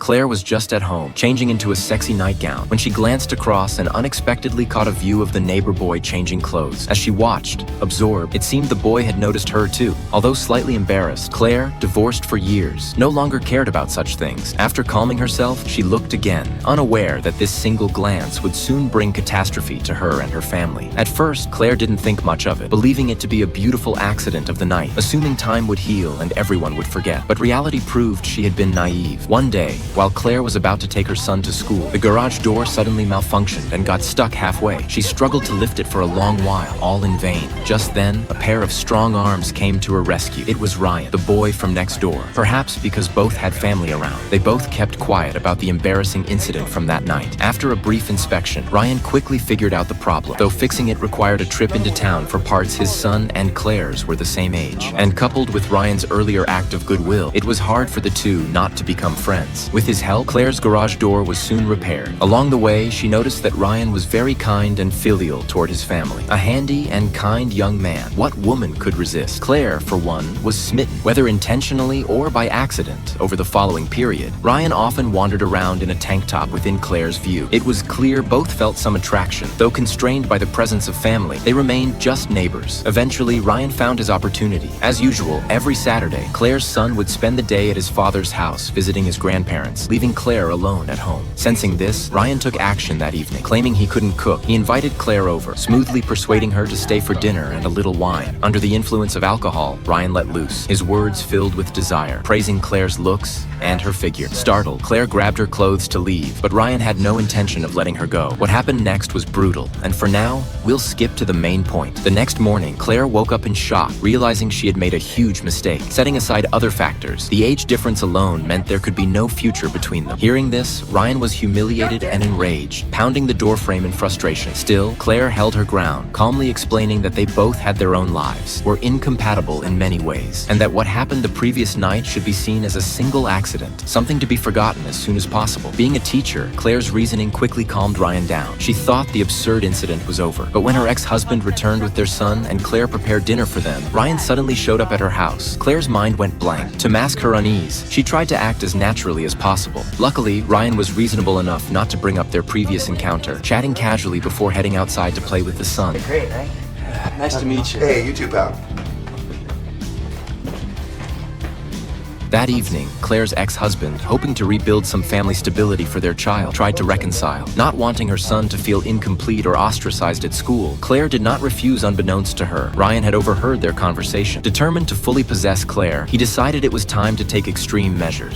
Claire was just at home, changing into a sexy nightgown, when she glanced across and unexpectedly caught a view of the neighbor boy changing clothes. As she watched, absorbed, it seemed the boy had noticed her too. Although slightly embarrassed, Claire, divorced for years, no longer cared about such things. After calming herself, she looked again, unaware that this single glance would soon bring catastrophe to her and her family. At first, Claire didn't think much of it, believing it to be a beautiful accident of the night, assuming time would heal and everyone would forget. But reality proved she had been naive. One day, while Claire was about to take her son to school, the garage door suddenly malfunctioned and got stuck halfway. She struggled to lift it for a long while, all in vain. Just then, a pair of strong arms came to her rescue. It was Ryan, the boy from next door. Perhaps because both had family around, they both kept quiet about the embarrassing incident from that night. After a brief inspection, Ryan quickly figured out the problem, though fixing it required a trip into town for parts his son and Claire's were the same age. And coupled with Ryan's earlier act of goodwill, it was hard for the two not to become friends. With his help, Claire's garage door was soon repaired. Along the way, she noticed that Ryan was very kind and filial toward his family. A handy and kind young man. What woman could resist? Claire, for one, was smitten, whether intentionally or by accident. Over the following period, Ryan often wandered around in a tank top within Claire's view. It was clear both felt some attraction. Though constrained by the presence of family, they remained just neighbors. Eventually, Ryan found his opportunity. As usual, every Saturday, Claire's son would spend the day at his father's house, visiting his grandparents, leaving Claire alone at home. Sensing this, Ryan took action that evening. Claiming he couldn't cook, he invited Claire over, smoothly persuading her to stay for dinner and a little wine. Under the influence of alcohol, Ryan let loose, his words filled with desire, praising Claire's looks and her figure. Startled, Claire grabbed her clothes to leave, but Ryan had no intention of letting her go. What happened next was brutal, and for now, we'll skip to the main point. The next morning, Claire woke up in shock, realizing she had made a huge mistake. Setting aside other factors, the age difference alone meant there could be no future between them. Hearing this, Ryan was humiliated and enraged, pounding the doorframe in frustration. Still, Claire held her ground, calmly explaining that they both had their own lives, were incompatible in many ways, and that what happened the previous night should be seen as a single accident, something to be forgotten as soon as possible. Being a teacher, Claire's reasoning quickly calmed Ryan down. She thought the absurd incident was over, but when her ex-husband returned with their son and Claire prepared dinner for them, Ryan suddenly showed up at her house. Claire's mind went blank. To mask her unease, she tried to act as naturally as possible. Luckily, Ryan was reasonable enough not to bring up their previous encounter, chatting casually before heading outside to play with the son. Great, right? Nice to meet you. Hey, you too, pal. That evening, Claire's ex-husband, hoping to rebuild some family stability for their child, tried to reconcile. Not wanting her son to feel incomplete or ostracized at school, Claire did not refuse unbeknownst to her. Ryan had overheard their conversation. Determined to fully possess Claire, he decided it was time to take extreme measures.